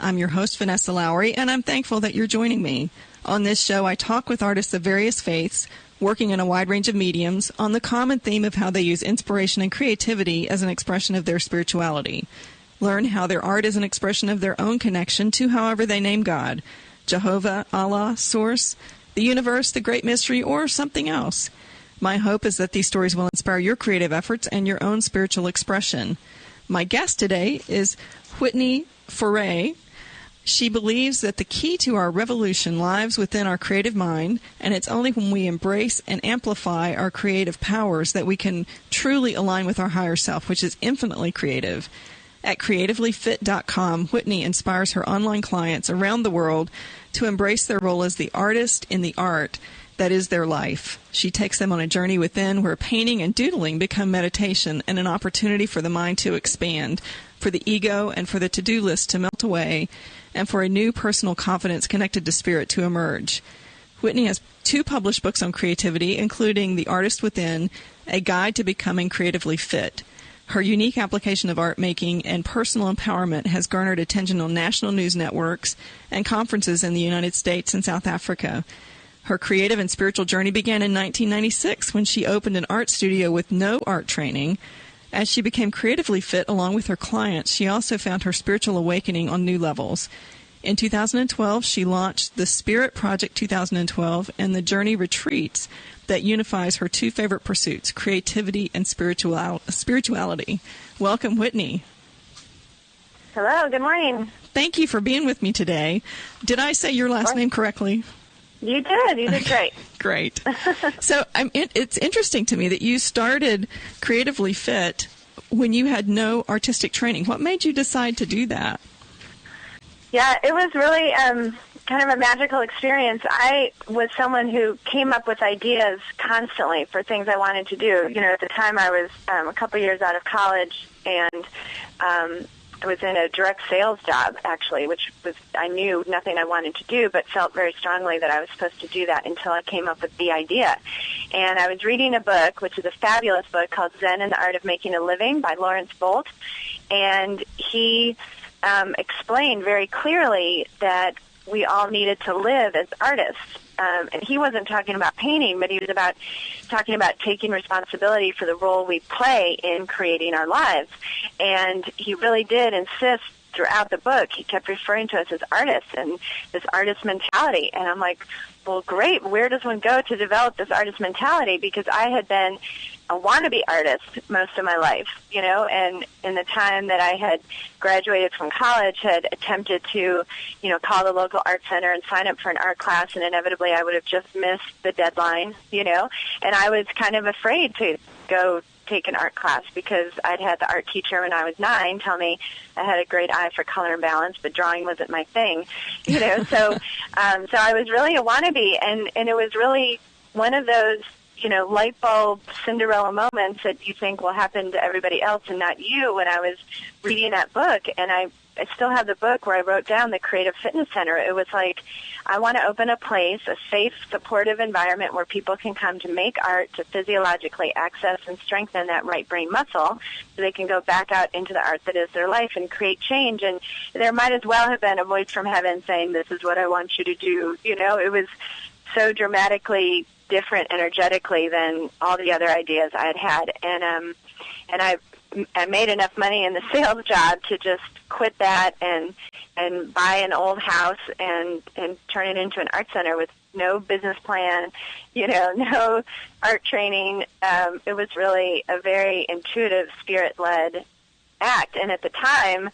I'm your host, Vannessa Lowry, and I'm thankful that you're joining me. On this show, I talk with artists of various faiths, working in a wide range of mediums, on the common theme of how they use inspiration and creativity as an expression of their spirituality. Learn how their art is an expression of their own connection to however they name God, Jehovah, Allah, Source, the universe, the great mystery, or something else. My hope is that these stories will inspire your creative efforts and your own spiritual expression. My guest today is Whitney Ferre. She believes that the key to our revolution lies within our creative mind, and it's only when we embrace and amplify our creative powers that we can truly align with our higher self, which is infinitely creative. At creativelyfit.com, Whitney inspires her online clients around the world to embrace their role as the artist in the art that is their life. She takes them on a journey within where painting and doodling become meditation and an opportunity for the mind to expand, for the ego and for the to-do list to melt away, and for a new personal confidence connected to spirit to emerge. Whitney has 2 published books on creativity, including The Artist Within, A Guide to Becoming Creatively Fit. Her unique application of art making and personal empowerment has garnered attention on national news networks and conferences in the United States and South Africa. Her creative and spiritual journey began in 1996 when she opened an art studio with no art training. As she became creatively fit along with her clients, she also found her spiritual awakening on new levels. In 2012, she launched the Spirit Project 2012 and the Journey Retreats that unifies her 2 favorite pursuits, creativity and spirituality. Welcome, Whitney. Hello, good morning. Thank you for being with me today. Did I say your last name correctly? You did. You did great. Great. So it's interesting to me that you started Creatively Fit when you had no artistic training. What made you decide to do that? Yeah, it was really kind of a magical experience. I was someone who came up with ideas constantly for things I wanted to do. You know, at the time I was a couple years out of college, and I was in a direct sales job, actually, which was, I knew nothing I wanted to do, but felt very strongly that I was supposed to do that until I came up with the idea. And I was reading a book, which is a fabulous book called Zen and the Art of Making a Living by Lawrence Bolt, and he explained very clearly that we all needed to live as artists. And he wasn't talking about painting, but he was talking about taking responsibility for the role we play in creating our lives. And he really did insist throughout the book. He kept referring to us as artists and this artist mentality. And I'm like, well, great. Where does one go to develop this artist mentality? Because I had been a wannabe artist most of my life, you know, and in the time that I had graduated from college, had attempted to, you know, call the local art center and sign up for an art class, and inevitably I would have just missed the deadline, you know, and I was kind of afraid to go take an art class because I'd had the art teacher when I was 9 tell me I had a great eye for color and balance, but drawing wasn't my thing, you know, so I was really a wannabe, and it was really one of those, you know, light bulb Cinderella moments that you think will happen to everybody else and not you. When I was reading that book, and I still have the book where I wrote down the Creative Fitness Center, it was like, I want to open a place, a safe, supportive environment where people can come to make art, to physiologically access and strengthen that right brain muscle so they can go back out into the art that is their life and create change. And there might as well have been a voice from heaven saying, this is what I want you to do. You know, it was so dramatically different energetically than all the other ideas I had had. And I made enough money in the sales job to just quit that and buy an old house and turn it into an art center with no business plan, you know, no art training. It was really a very intuitive, spirit-led act. And at the time,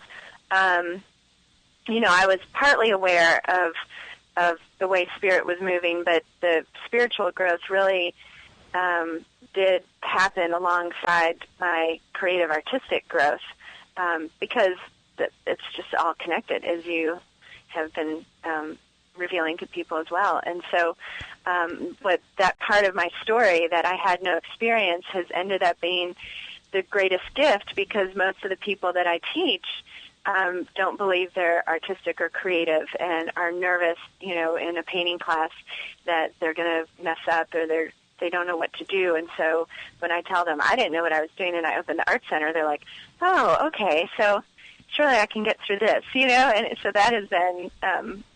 you know, I was partly aware of the way spirit was moving, but the spiritual growth really did happen alongside my creative artistic growth, because it's just all connected, as you have been revealing to people as well. And so what that part of my story that I had no experience has ended up being the greatest gift, because most of the people that I teach don't believe they're artistic or creative and are nervous, you know, in a painting class that they're going to mess up or they don't know what to do. And so when I tell them I didn't know what I was doing and I opened the art center, they're like, oh, okay, so surely I can get through this, and so that has been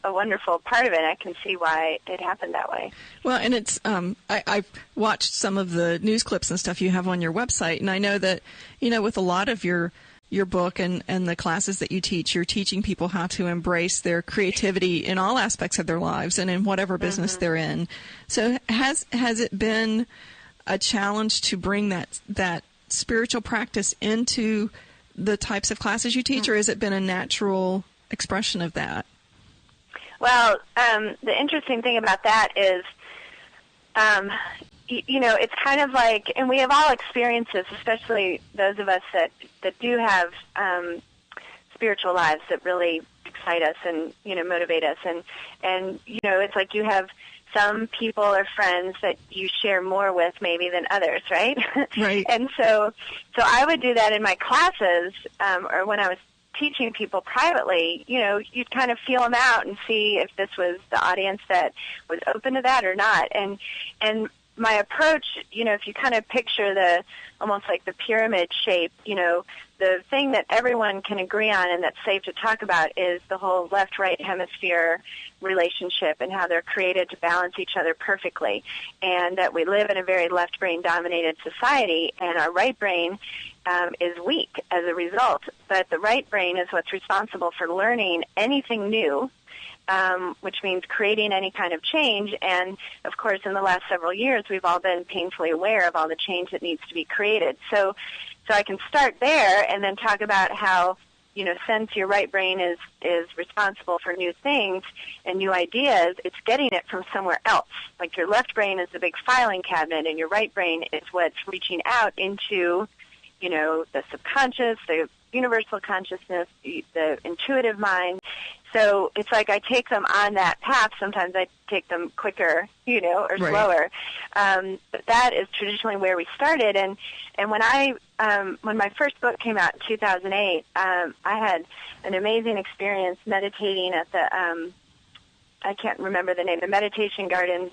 a wonderful part of it. I can see why it happened that way. Well, and it's I've watched some of the news clips and stuff you have on your website, and I know that, with a lot of your book and the classes that you teach, you're teaching people how to embrace their creativity in all aspects of their lives and in whatever business they're in. So has it been a challenge to bring that spiritual practice into the types of classes you teach, or has it been a natural expression of that? Well, the interesting thing about that is, it's kind of like, and we have all experienced this, especially those of us that do have spiritual lives that really excite us and, motivate us. And it's like you have some people or friends that you share more with maybe than others, right? Right. And so I would do that in my classes, or when I was teaching people privately, you'd kind of feel them out and see if this was the audience that was open to that or not. And my approach, if you kind of picture almost like the pyramid shape, the thing that everyone can agree on and that's safe to talk about is the whole left-right hemisphere relationship and how they're created to balance each other perfectly, and that we live in a very left-brain dominated society, and our right brain is weak as a result. But the right brain is what's responsible for learning anything new, which means creating any kind of change. And, of course, in the last several years, we've all been painfully aware of all the change that needs to be created. So I can start there and then talk about how, since your right brain is responsible for new things and new ideas, it's getting it from somewhere else. Like your left brain is the big filing cabinet, and your right brain is what's reaching out into, the subconscious, the universal consciousness, the intuitive mind. So it's like I take them on that path. Sometimes I take them quicker, or right. slower. But that is traditionally where we started. And when my first book came out in 2008, I had an amazing experience meditating at the, I can't remember the name, the meditation gardens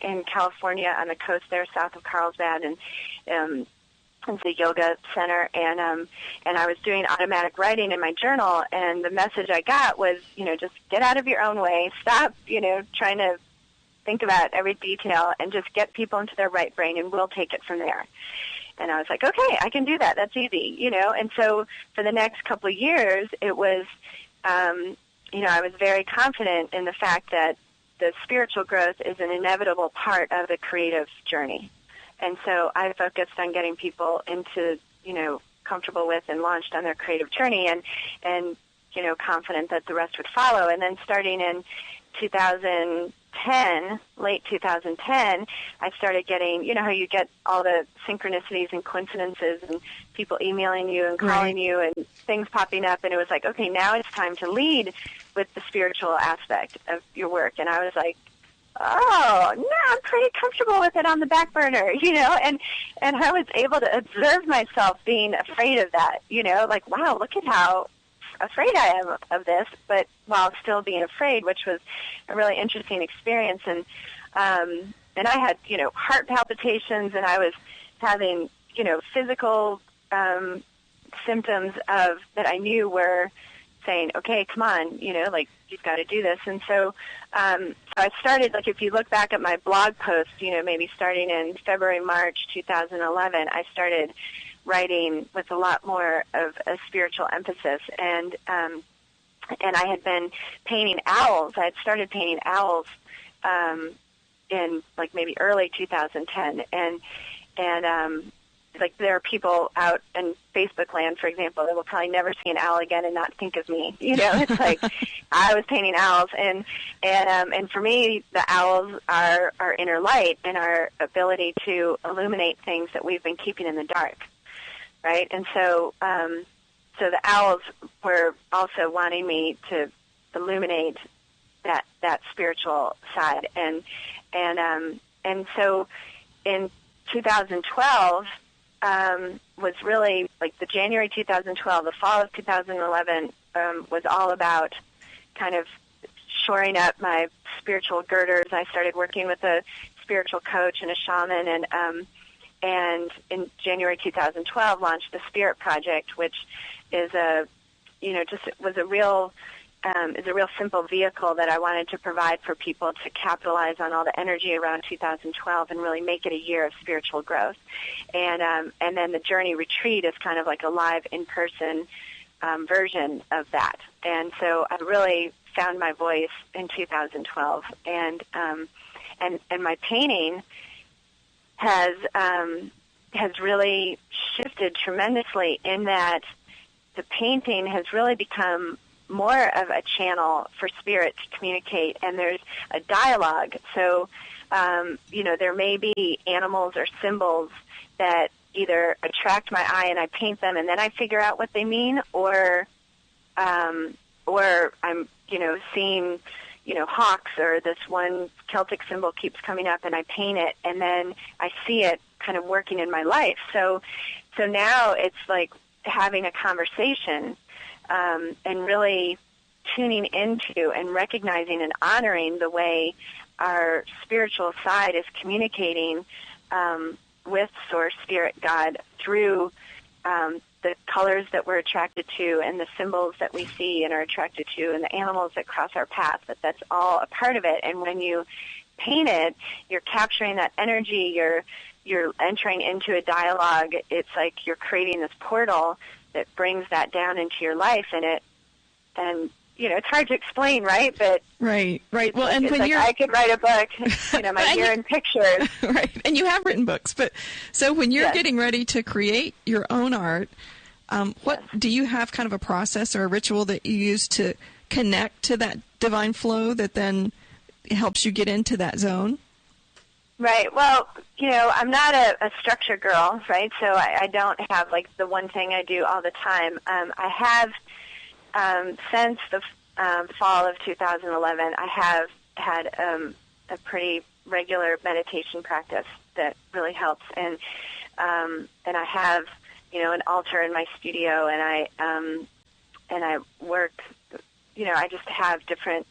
in California on the coast there, south of Carlsbad, and it's a yoga center, and I was doing automatic writing in my journal, and the message I got was, just get out of your own way, stop, trying to think about every detail, and just get people into their right brain, and we'll take it from there. And I was like, okay, I can do that. That's easy, And so for the next couple of years, it was, I was very confident in the fact that the spiritual growth is an inevitable part of the creative journey. And so I focused on getting people into, comfortable with and launched on their creative journey and confident that the rest would follow. And then starting in 2010, late 2010, I started getting, how you get all the synchronicities and coincidences and people emailing you and calling you and things popping up. And it was like, okay, now it's time to lead with the spiritual aspect of your work. And I was like, oh, no, I'm pretty comfortable with it on the back burner, and I was able to observe myself being afraid of that, like, wow, look at how afraid I am of this, but while still being afraid, which was a really interesting experience. And I had, heart palpitations, and I was having, physical symptoms of that I knew were saying, okay, come on, like, you've got to do this. And so I started, like, if you look back at my blog post, maybe starting in February, March 2011, I started writing with a lot more of a spiritual emphasis. And I had been painting owls. I had started painting owls in, like, maybe early 2010. And like, there are people out in Facebook land, for example, that will probably never see an owl again and not think of me. It's like I was painting owls, and for me, the owls are our inner light and our ability to illuminate things that we've been keeping in the dark, right? And so the owls were also wanting me to illuminate that spiritual side, and so in 2012. Was really, like, the January 2012, the fall of 2011 was all about kind of shoring up my spiritual girders. I started working with a spiritual coach and a shaman, and in January 2012 launched the Spirit Project, which is a just was a real simple vehicle that I wanted to provide for people to capitalize on all the energy around 2012 and really make it a year of spiritual growth. And then the Journey Retreat is kind of like a live in-person version of that. And so I really found my voice in 2012. And my painting has really shifted tremendously in that the painting has really become more of a channel for spirit to communicate, and there's a dialogue. So, there may be animals or symbols that either attract my eye and I paint them and then I figure out what they mean, or I'm, seeing, hawks, or this one Celtic symbol keeps coming up and I paint it and then I see it kind of working in my life. So now it's like having a conversation, and really tuning into and recognizing and honoring the way our spiritual side is communicating with Source, Spirit, God through the colors that we're attracted to and the symbols that we see and are attracted to and the animals that cross our path. But that's all a part of it. And when you paint it, you're capturing that energy. You're entering into a dialogue. It's like you're creating this portal that brings that down into your life, and it's hard to explain, right? But right. Well, and when I could write a book, my year in pictures. Right, and you have written books, but so when you're getting ready to create your own art, what do you have kind of a process or a ritual that you use to connect to that divine flow that then helps you get into that zone? Right. Well, I'm not a structure girl, right? So I don't have like the one thing I do all the time. I have, since the fall of 2011, I have had a pretty regular meditation practice that really helps, and I have, an altar in my studio, and I work, I just have different,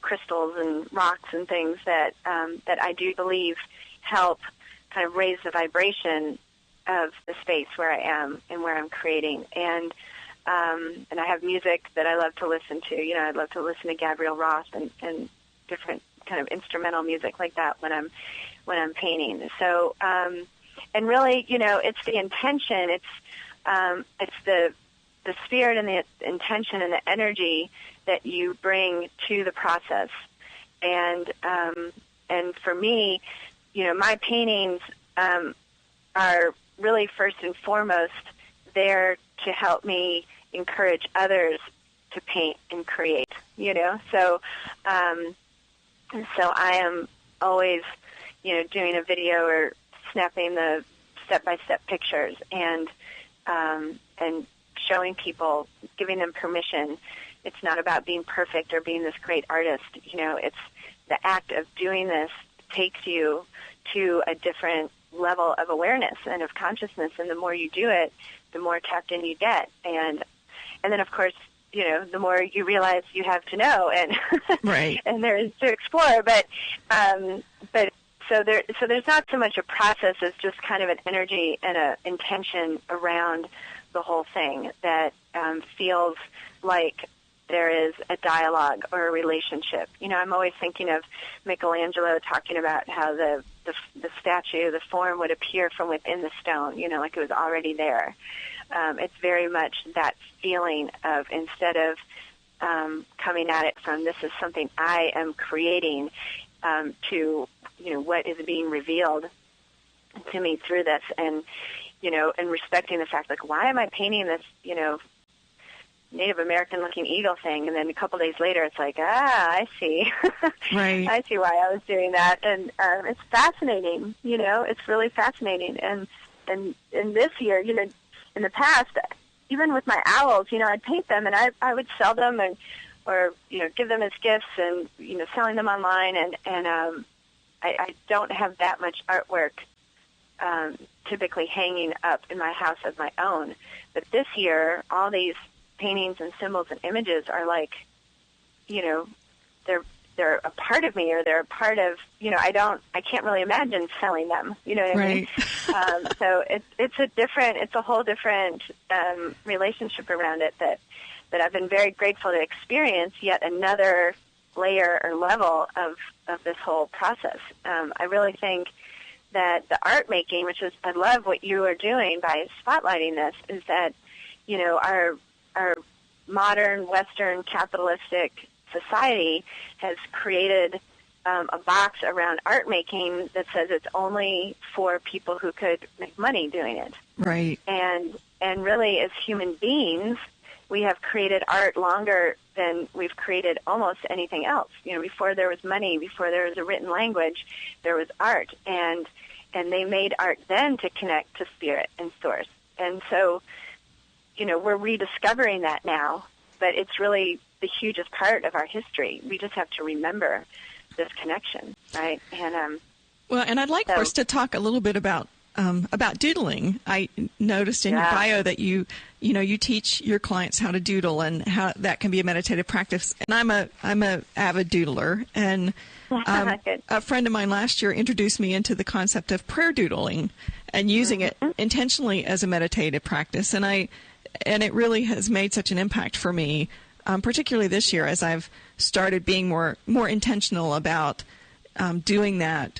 crystals and rocks and things that I do believe help kind of raise the vibration of the space where I am and where I'm creating. And I have music that I love to listen to. I love to listen to Gabrielle Roth and different kind of instrumental music like that when I'm painting. So, and really, it's the intention. It's the spirit and the intention and the energy that you bring to the process. And for me, my paintings are really first and foremost there to help me encourage others to paint and create, So I am always, doing a video or snapping the step-by-step pictures and showing people, giving them permission. It's not about being perfect or being this great artist. It's the act of doing this takes you to a different level of awareness and of consciousness, and the more you do it, the more tapped in you get. And then, of course, the more you realize you have to know and right. and there is to explore. But so there's not so much a process as just kind of an energy and an intention around the whole thing that feels like there is a dialogue or a relationship. I'm always thinking of Michelangelo talking about how the statue, the form would appear from within the stone, like it was already there. It's very much that feeling of, instead of coming at it from this is something I am creating, to, what is being revealed to me through this, and respecting the fact, like, why am I painting this, Native American-looking eagle thing, and then a couple days later, it's like, I see. Right. I see why I was doing that, and it's fascinating. It's really fascinating. And this year, in the past, even with my owls, I'd paint them, and I would sell them, or give them as gifts, and selling them online, and I don't have that much artwork typically hanging up in my house of my own. But this year, all these paintings and symbols and images are like, they're a part of me, or they're a part of, I can't really imagine selling them, you know what I mean? So it's a whole different relationship around it that that I've been very grateful to experience yet another layer or level of this whole process. I really think that the art making, which is, I love what you are doing by spotlighting this, is that, you know, our modern Western capitalistic society has created a box around art making that says it's only for people who could make money doing it. Right. And really, as human beings, we have created art longer than we've created almost anything else. You know, before there was money, before there was a written language, there was art. And they made art then to connect to spirit and source. And so, you know, we're rediscovering that now, but it's really the hugest part of our history. We just have to remember this connection, right? And well, and I'd like for us to talk a little bit about doodling. I noticed in your bio that you teach your clients how to doodle and how that can be a meditative practice. And I'm a avid doodler, and a friend of mine last year introduced me into the concept of prayer doodling and using it intentionally as a meditative practice. And it really has made such an impact for me, particularly this year as I've started being more intentional about doing that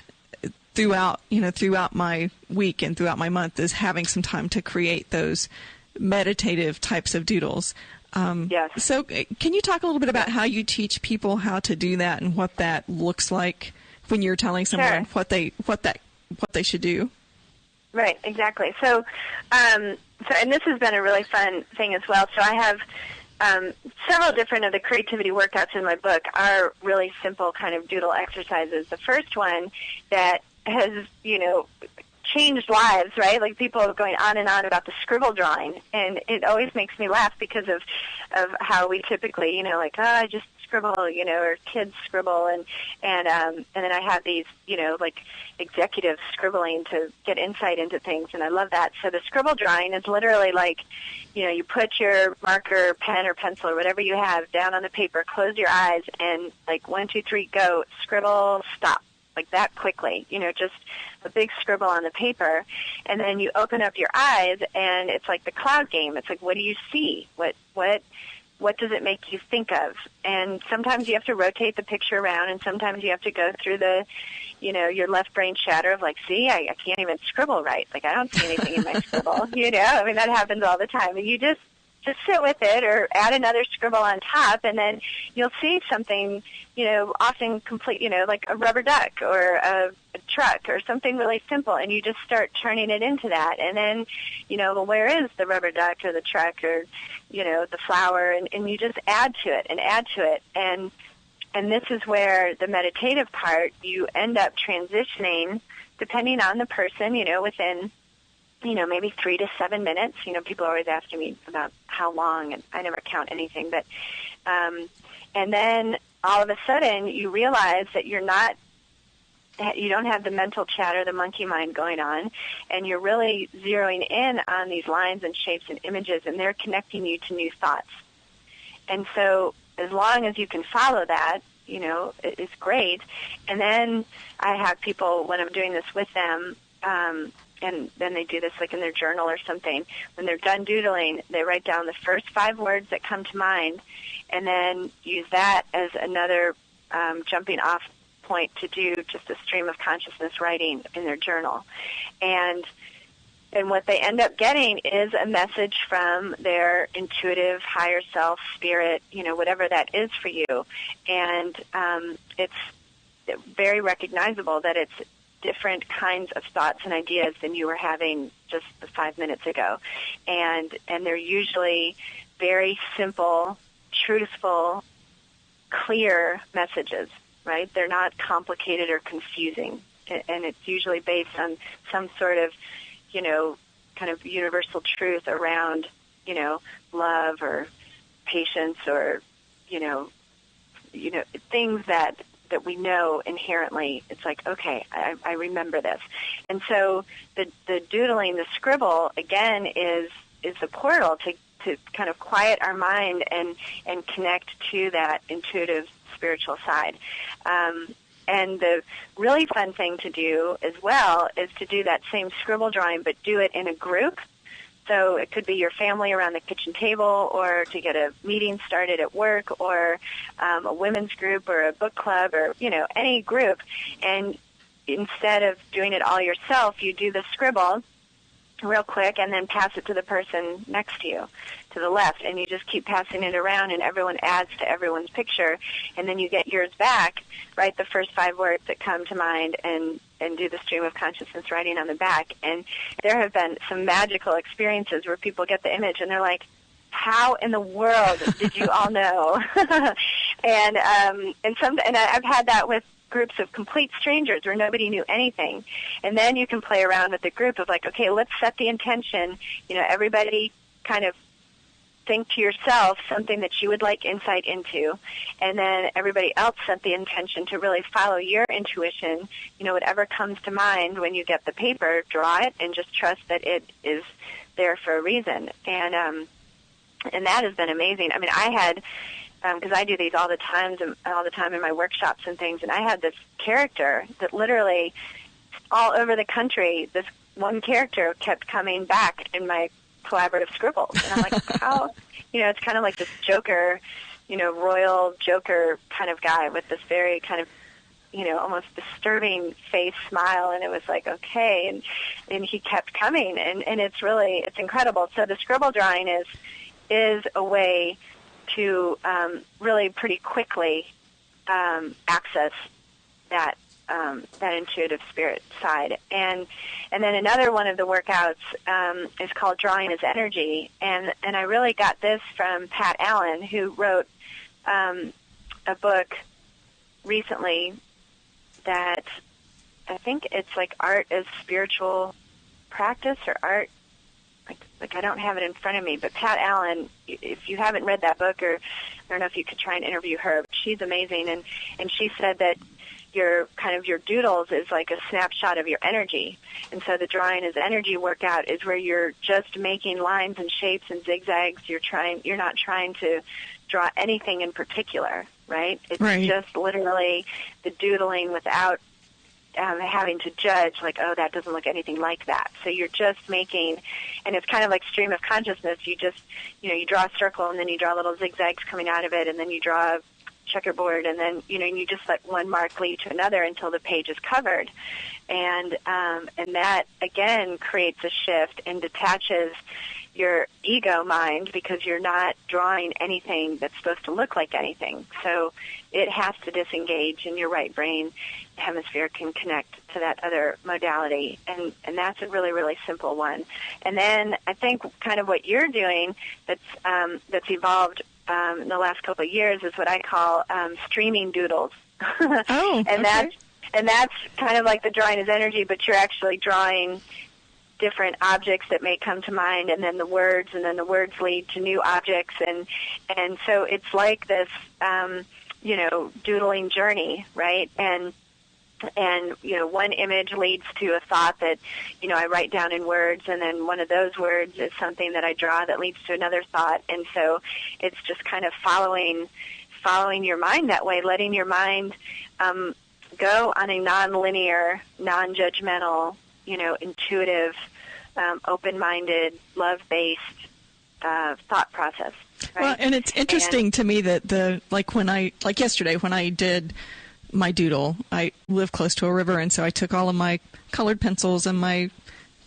throughout my week and throughout my month, is having some time to create those meditative types of doodles. Yes. So can you talk a little bit about how you teach people how to do that and what that looks like when you're telling someone what they should do? Right, exactly. So and this has been a really fun thing as well. So I have several different of the creativity workouts in my book are really simple kind of doodle exercises. The first one that has, you know, changed lives, right? Like people are going on and on about the scribble drawing, and it always makes me laugh because of how we typically, you know, like, I just scribble, you know, or kids scribble, and then I have these, you know, like executives scribbling to get insight into things, and I love that. So the scribble drawing is literally like, you know, you put your marker, pen, or pencil, or whatever you have down on the paper, close your eyes, and like 1, 2, 3, go, scribble, stop. Like that quickly, you know, just a big scribble on the paper. And then you open up your eyes, and it's like the cloud game. It's like, what do you see? What does it make you think of? And sometimes you have to rotate the picture around, and sometimes you have to go through the, you know, your left brain chatter of like, see, I can't even scribble right. Like, I don't see anything in my scribble. You know, I mean, that happens all the time. And you just sit with it or add another scribble on top, and then you'll see something, you know, often complete, you know, like a rubber duck or a truck or something really simple, and you just start turning it into that. And then, you know, well, where is the rubber duck or the truck or, you know, the flower? And you just add to it and add to it. And this is where the meditative part, you end up transitioning, depending on the person, you know, within, you know, maybe 3 to 7 minutes. You know, people are always asking me about how long, and I never count anything. But and then all of a sudden you realize that you don't have the mental chatter, the monkey mind going on, and you're really zeroing in on these lines and shapes and images, and they're connecting you to new thoughts. And so as long as you can follow that, you know, it's great. And then I have people, when I'm doing this with them, and then they do this like in their journal or something. When they're done doodling, they write down the first 5 words that come to mind, and then use that as another jumping off point to do just a stream of consciousness writing in their journal. And what they end up getting is a message from their intuitive higher self, spirit, you know, whatever that is for you. And it's very recognizable that it's different kinds of thoughts and ideas than you were having just 5 minutes ago. And they're usually very simple, truthful, clear messages, right? They're not complicated or confusing. And it's usually based on some sort of, you know, kind of universal truth around, you know, love or patience or, you know, things that we know inherently. It's like, okay, I remember this. And so the doodling, the scribble, again, is the portal to kind of quiet our mind and connect to that intuitive spiritual side. And the really fun thing to do as well is to do that same scribble drawing, but do it in a group. So it could be your family around the kitchen table, or to get a meeting started at work, or a women's group, or a book club, or, any group. And instead of doing it all yourself, you do the scribble real quick and then pass it to the person next to you, to the left, and you just keep passing it around, and everyone adds to everyone's picture, and then you get yours back, write the first 5 words that come to mind, and do the stream of consciousness writing on the back. And there have been some magical experiences where people get the image and they're like, how in the world did you all know? and I've had that with groups of complete strangers where nobody knew anything. And then you can play around with the group of like, okay, let's set the intention. Everybody kind of think to yourself something that you would like insight into, and then everybody else set the intention to really follow your intuition. Whatever comes to mind when you get the paper, draw it, and just trust that it is there for a reason. And that has been amazing. I mean, I had, because I do these all the time in my workshops and things, and I had this character that literally all over the country, this one character kept coming back in my collaborative scribbles. And I'm like, how? It's kind of like this Joker, royal Joker kind of guy with this very kind of, almost disturbing face smile. And it was like, okay. And he kept coming. And it's incredible. So the scribble drawing is a way to really pretty quickly access that intuitive spirit side. And then another one of the workouts is called Drawing as Energy. And I really got this from Pat Allen, who wrote a book recently that I think it's like Art as Spiritual Practice, or Art, like I don't have it in front of me, but Pat Allen, if you haven't read that book, or I don't know if you could try and interview her, but she's amazing. And she said that your doodles is like a snapshot of your energy. And so the Drawing as Energy workout is where you're just making lines and shapes and zigzags. You're not trying to draw anything in particular, right? It's right. Just literally the doodling without having to judge, like, oh, that doesn't look anything like that. So you're just making, and it's kind of like stream of consciousness. You just, you draw a circle, and then you draw little zigzags coming out of it, and then you draw a checkerboard, and then, and you just let one mark lead to another until the page is covered. And that, again, creates a shift and detaches your ego mind, because you're not drawing anything that's supposed to look like anything. So it has to disengage, and your right brain hemisphere can connect to that other modality. And that's a really, really simple one. And then I think kind of what you're doing that's evolved in the last couple of years is what I call streaming doodles. Oh, and okay. That's kind of like the Drawing as Energy, but you're actually drawing different objects that may come to mind, and then the words lead to new objects, and so it's like this doodling journey, right? And one image leads to a thought that I write down in words, and then one of those words is something that I draw that leads to another thought. And so it's just kind of following your mind that way, letting your mind go on a non-linear, non-judgmental, intuitive, open-minded, love-based thought process. Right? Well, and it's interesting to me that yesterday when I did my doodle, I live close to a river, and so I took all of my colored pencils and my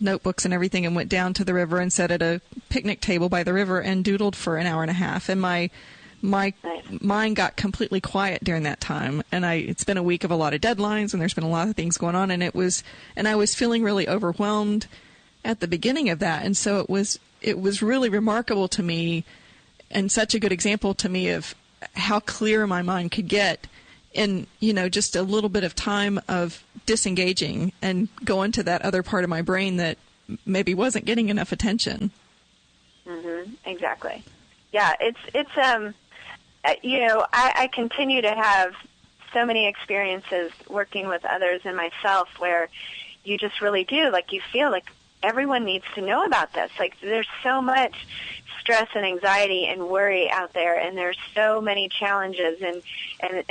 notebooks and everything and went down to the river and sat at a picnic table by the river and doodled for an hour and a half. And my mind got completely quiet during that time. And it's been a week of a lot of deadlines, and there's been a lot of things going on, and I was feeling really overwhelmed at the beginning of that. And so it was really remarkable to me, and such a good example to me of how clear my mind could get in, just a little bit of time of disengaging and going to that other part of my brain that maybe wasn't getting enough attention. Mm-hmm. Exactly. Yeah, it's I continue to have so many experiences working with others and myself where you just really do, like, you feel like everyone needs to know about this. Like, there's so much stress and anxiety and worry out there, and there's so many challenges, and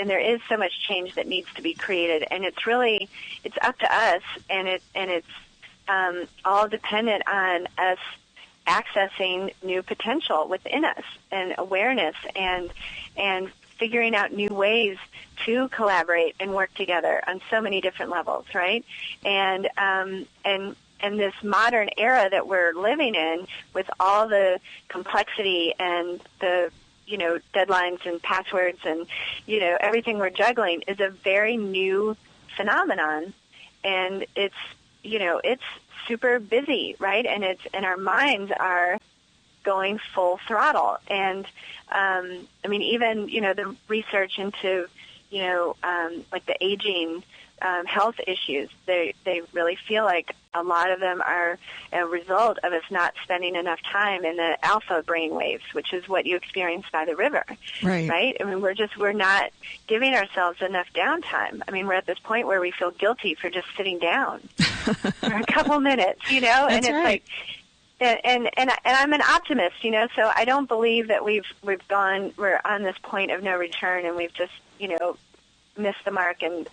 there is so much change that needs to be created, and it's up to us, and it's all dependent on us accessing new potential within us and awareness and figuring out new ways to collaborate and work together on so many different levels, right? And this modern era that we're living in, with all the complexity and the deadlines and passwords and everything we're juggling, is a very new phenomenon, and it's super busy, right? And our minds are going full throttle. And even the research into like the aging health issues, they really feel like a lot of them are a result of us not spending enough time in the alpha brain waves, which is what you experience by the river, right? I mean, we're not giving ourselves enough downtime. I mean, we're at this point where we feel guilty for just sitting down for a couple minutes, and it's right. like, and I'm an optimist, so I don't believe that we're on this point of no return, and we've just, missed the mark, and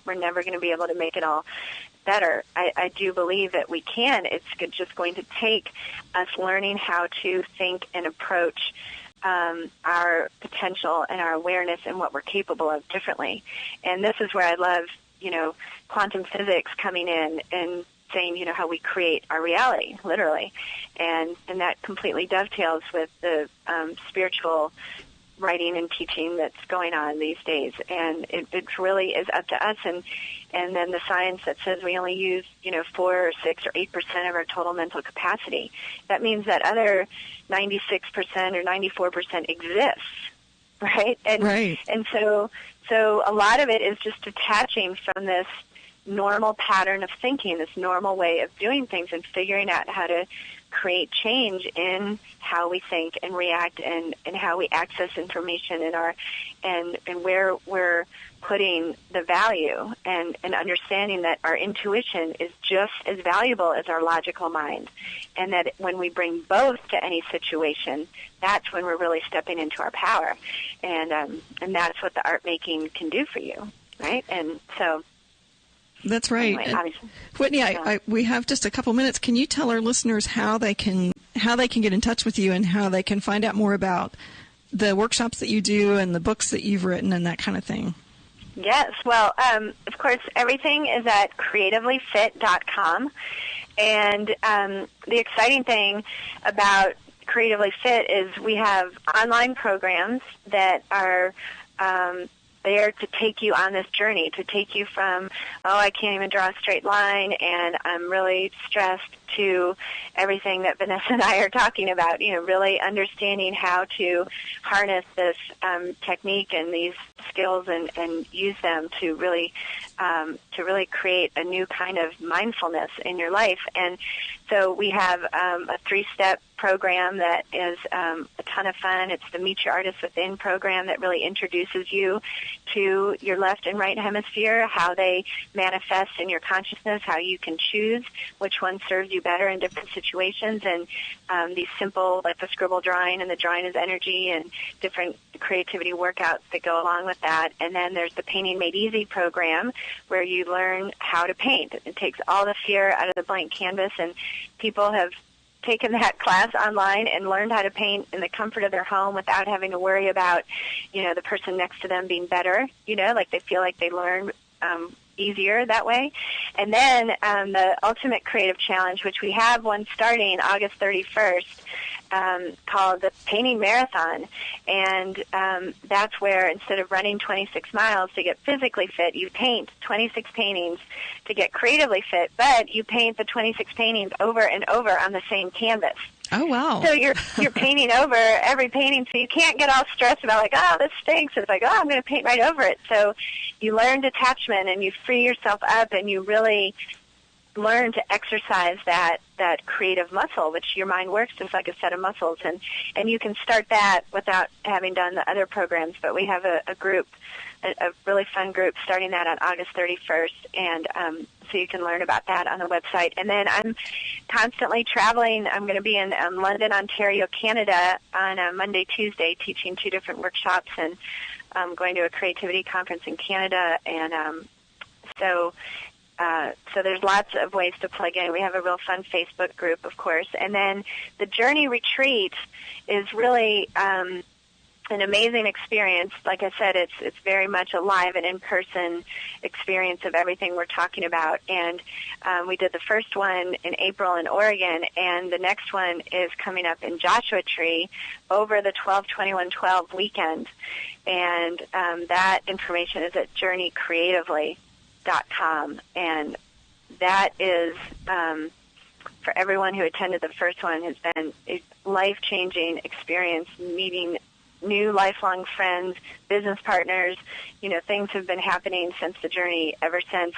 we're never going to be able to make it all better. I do believe that we can. It's just going to take us learning how to think and approach our potential and our awareness and what we're capable of differently. And this is where I love, quantum physics coming in and saying, how we create our reality, literally. And that completely dovetails with the spiritual writing and teaching that's going on these days. And it really is up to us. And then the science that says we only use, 4 or 6 or 8% of our total mental capacity. That means that other 96% or 94% exists, right? And so a lot of it is just detaching from this normal pattern of thinking, this normal way of doing things, and figuring out how to create change in how we think and react and how we access information and where we're putting the value, and understanding that our intuition is just as valuable as our logical mind, and that when we bring both to any situation, that's when we're really stepping into our power, and that's what the art making can do for you, right? And so that's right. Anyway, Whitney, we have just a couple minutes. Can you tell our listeners how they can get in touch with you and how they can find out more about the workshops that you do and the books that you've written and that kind of thing? Yes. Well, of course, everything is at creativelyfit.com. And the exciting thing about Creatively Fit is we have online programs that are there to take you on this journey, to take you from, I can't even draw a straight line and I'm really stressed, to everything that Vannessa and I are talking about, really understanding how to harness this technique and these skills and use them to really create a new kind of mindfulness in your life. And so we have a 3-step program that is a ton of fun. It's the Meet Your Artist Within program that really introduces you to your left and right hemisphere, how they manifest in your consciousness, how you can choose which one serves you better in different situations, and these simple, like the scribble drawing, and the drawing is energy, and different creativity workouts that go along with that. And then there's the Painting Made Easy program, where you learn how to paint. It takes all the fear out of the blank canvas, and people have taken that class online and learned how to paint in the comfort of their home without having to worry about, the person next to them being better, like they feel like they learn easier that way. And then the Ultimate Creative Challenge, which we have one starting August 31st, called the Painting Marathon. And that's where, instead of running 26 miles to get physically fit, you paint 26 paintings to get creatively fit, but you paint the 26 paintings over and over on the same canvas. Oh, wow. So you're painting over every painting, so you can't get all stressed about, like, this stinks. It's like, I'm going to paint right over it. So you learn detachment, and you free yourself up, and you really learn to exercise that creative muscle, which your mind works just like a set of muscles. And you can start that without having done the other programs. But we have a group, a really fun group, starting that on August 31st, and so you can learn about that on the website. And then I'm constantly traveling. I'm going to be in London, Ontario, Canada on Monday, Tuesday, teaching 2 different workshops, and I'm going to a creativity conference in Canada. And so so there's lots of ways to plug in. We have a real fun Facebook group, of course. And then the Journey Retreat is really an amazing experience. Like I said, it's very much a live and in-person experience of everything we're talking about. And we did the first one in April in Oregon, and the next one is coming up in Joshua Tree over the 12/21/12 weekend. And that information is at journeycreatively.com. And that is, for everyone who attended the first one, has been a life-changing experience, meeting new lifelong friends, business partners. Things have been happening since the journey ever since,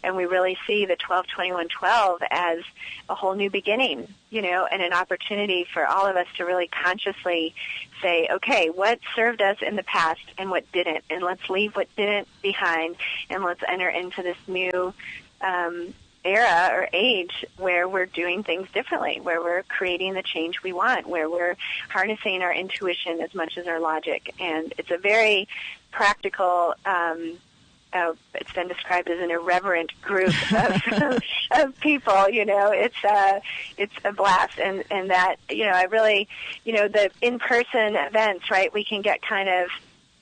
and we really see the 12/21/12 as a whole new beginning, and an opportunity for all of us to really consciously say, okay, what served us in the past and what didn't, and let's leave what didn't behind, and let's enter into this new era or age where we're doing things differently, where we're creating the change we want, where we're harnessing our intuition as much as our logic. And it's a very practical, it's been described as an irreverent group of people. It's a blast. And that, I really, the in-person events, right, we can get kind of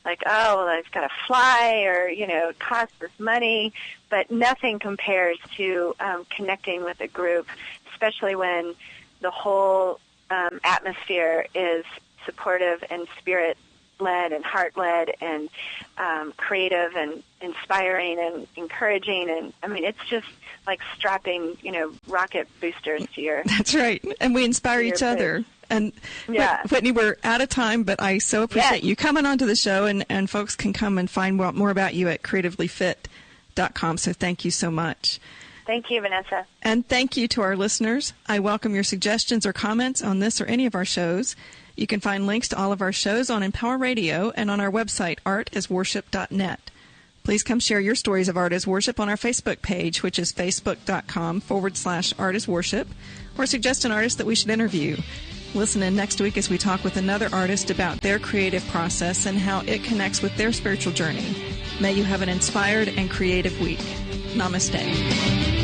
like, oh, well, I've got to fly, or, it costs us money, but nothing compares to connecting with a group, especially when the whole atmosphere is supportive and spirit-led and heart-led and creative and inspiring and encouraging. And, it's just like strapping, rocket boosters to your... That's right. And we inspire each other. And yeah. Whitney, we're out of time, but I so appreciate you coming onto the show, and folks can come and find more about you at creativelyfit.com. So thank you so much. Thank you, Vannessa. And thank you to our listeners. I welcome your suggestions or comments on this or any of our shows. You can find links to all of our shows on Empower Radio and on our website, artasworship.net. Please come share your stories of Art as Worship on our Facebook page, which is facebook.com/artasworship, or suggest an artist that we should interview. Listen in next week as we talk with another artist about their creative process and how it connects with their spiritual journey. May you have an inspired and creative week. Namaste.